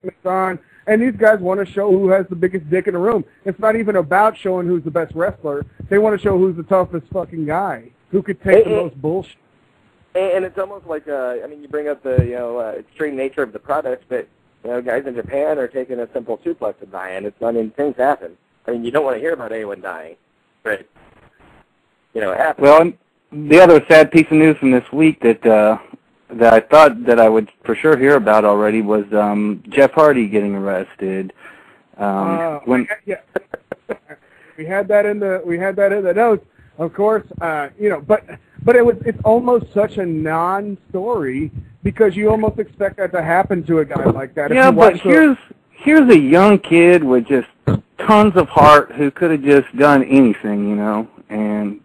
it's on, and these guys want to show who has the biggest dick in the room. It's not even about showing who's the best wrestler. They want to show who's the toughest fucking guy, who could take the most bullshit. And it's almost like, I mean, you bring up the, extreme nature of the product, but, guys in Japan are taking a simple suplex and dying. I mean, things happen. I mean, you don't want to hear about anyone dying, but, it happens. Well, the other sad piece of news from this week that I thought that I would for sure hear about already was Jeff Hardy getting arrested. We had that in the notes, of course. But it's almost such a non-story because you almost expect that to happen to a guy like that. Yeah, but here's a young kid with just tons of heart who could have just done anything, and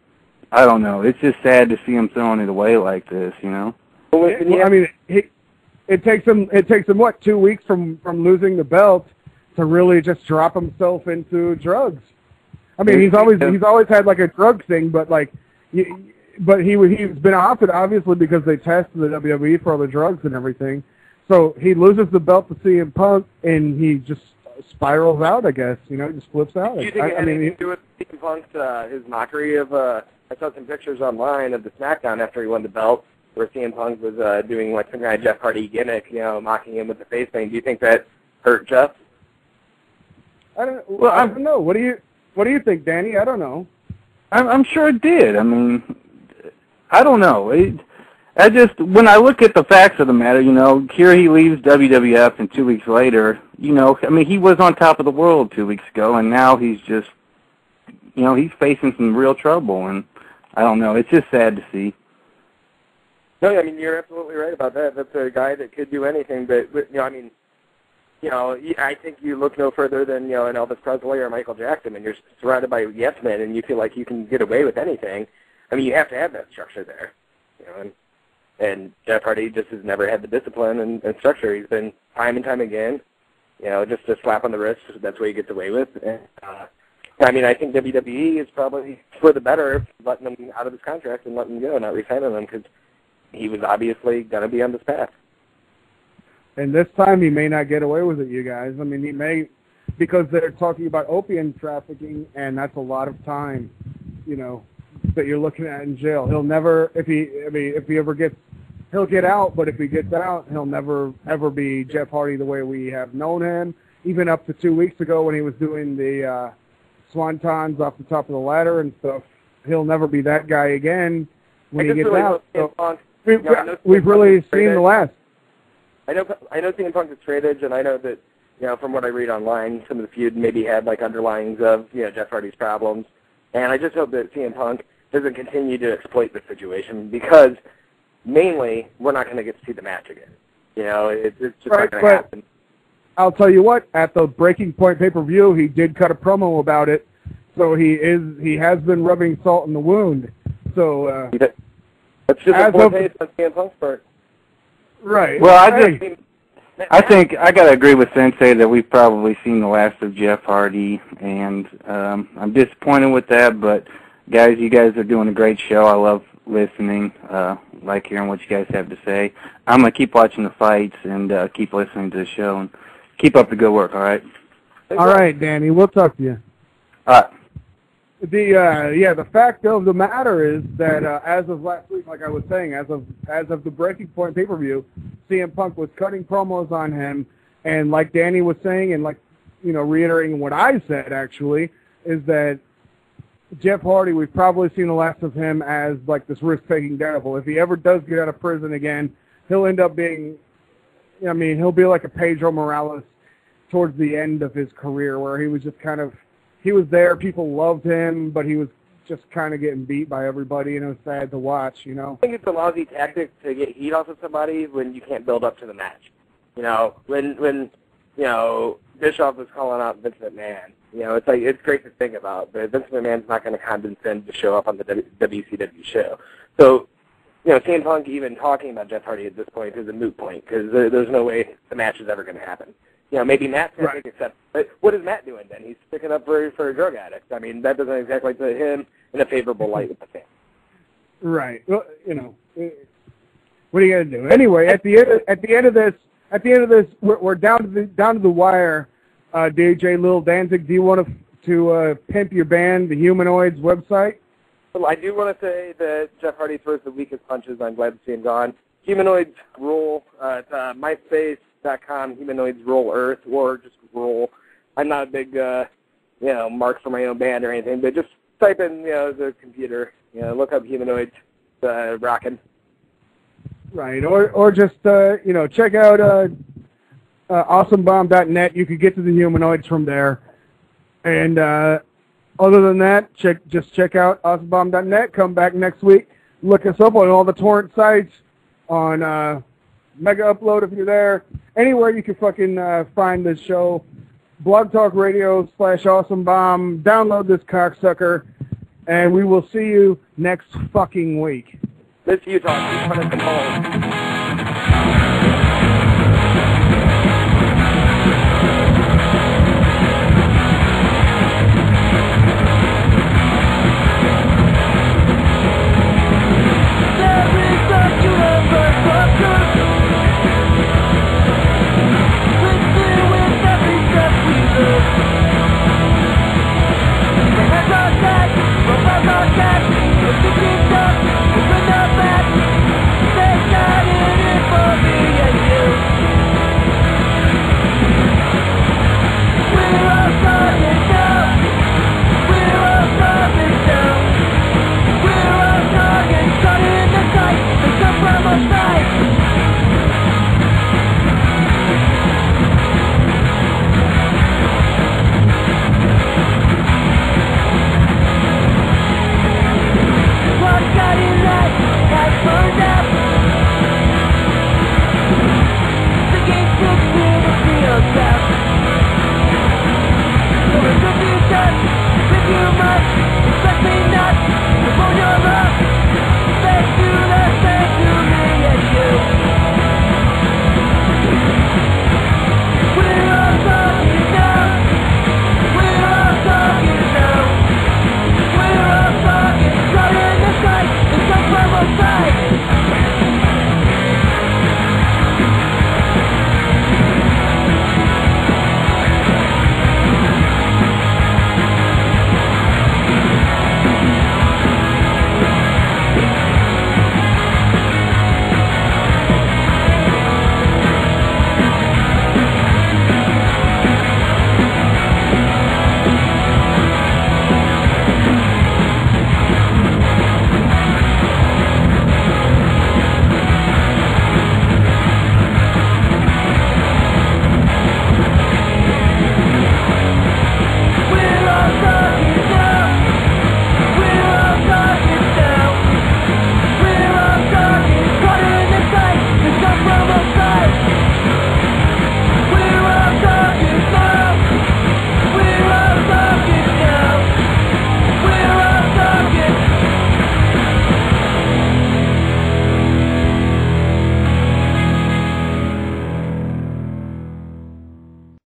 I don't know. It's just sad to see him throwing it away like this, Well, I mean, it takes him what, 2 weeks from losing the belt to really just drop himself into drugs. I mean, he's always had like a drug thing, but like. But he's been off it, obviously, because they tested the WWE for all the drugs and everything. So he loses the belt to CM Punk, and he just spirals out, I guess. He just flips out. Do you think it had anything to do with CM Punk's his mockery of, I saw some pictures online of the SmackDown after he won the belt, where CM Punk was doing like some kind of Jeff Hardy gimmick, mocking him with the face paint. Do you think that hurt Jeff? I don't know. What do you think, Danny? I don't know. I'm sure it did. I mean, I don't know. When I look at the facts of the matter, here he leaves WWF, and 2 weeks later, I mean, he was on top of the world 2 weeks ago, and now he's just, he's facing some real trouble, and I don't know. It's just sad to see. No, I mean, you're absolutely right about that. That's a guy that could do anything, but I mean, I think you look no further than, an Elvis Presley or Michael Jackson, and you're surrounded by yes men, and you feel like you can get away with anything. I mean, you have to have that structure there, and Jeff Hardy just has never had the discipline and structure. He's been time and time again, just a slap on the wrist. That's what he gets away with. And, I mean, I think WWE is probably for the better letting him out of his contract and letting him go, not re-signing him, because he was obviously going to be on this path. And this time he may not get away with it, you guys. I mean, he may, because they're talking about opium trafficking, and that's a lot of time, that you're looking at in jail. He'll never, if he ever gets, he'll get out, but if he gets out, he'll never, ever be Jeff Hardy the way we have known him. Even up to 2 weeks ago when he was doing the swantons off the top of the ladder and stuff, he'll never be that guy again when he gets out. So we've really seen the last. I know CM Punk is straight edge, and I know that, from what I read online, some of the feud maybe had like underlyings of, Jeff Hardy's problems. And I just hope that CM Punk doesn't continue to exploit the situation, because mainly we're not going to get to see the match again. It's just not going to happen. I'll tell you what, at the Breaking Point pay-per-view, he did cut a promo about it, so he has been rubbing salt in the wound. So that's just a poor taste on CM Punk's part. Right. Well, I think I got to agree with Sensei that we've probably seen the last of Jeff Hardy, and I'm disappointed with that, but guys, you guys are doing a great show. I love listening, like hearing what you guys have to say. I'm going to keep watching the fights and keep listening to the show, and keep up the good work, all right? All right, Danny, we'll talk to you. All right. The fact of the matter is that as of last week, like I was saying, as of the Breaking Point pay-per-view, CM Punk was cutting promos on him, and like Danny was saying, and like reiterating what I said actually, is that Jeff Hardy, we've probably seen the last of him as like this risk-taking devil. If he ever does get out of prison again, he'll end up being, he'll be like a Pedro Morales towards the end of his career, where he was just kind of. He was there, people loved him, but he was just kind of getting beat by everybody, and it was sad to watch, I think it's a lousy tactic to get heat off of somebody when you can't build up to the match. When Bischoff was calling out Vince McMahon, it's like, it's great to think about, but Vince McMahon's not going to condescend to show up on the WCW show. So, CM Punk even talking about Jeff Hardy at this point is a moot point, because there's no way the match is ever going to happen. Maybe Matt's going to take a step. But what is Matt doing then? He's sticking up for a drug addict. I mean, that doesn't exactly put him in a favorable light with the fans. Right. Well, what are you going to do? Anyway, at the end of at the end of this, we're down to the wire. DJ Lil Danzig, do you want to pimp your band, the Humanoids website? Well, I do want to say that Jeff Hardy throws the weakest punches. I'm glad to see him gone. Humanoids rule. It's myspace.com, Humanoids Roll Earth, or just roll. I'm not a big, mark for my own band or anything, but just type in, the computer, look up Humanoids, rockin'. Right, or just, check out awesomebomb.net. You could get to the Humanoids from there. And other than that, just check out awesomebomb.net. Come back next week. Look us up on all the torrent sites, on Mega Upload if you're there. Anywhere you can fucking find this show. Blog Talk Radio /awesomebomb. Download this cocksucker. And we will see you next fucking week. Miss Utah, keep running from home.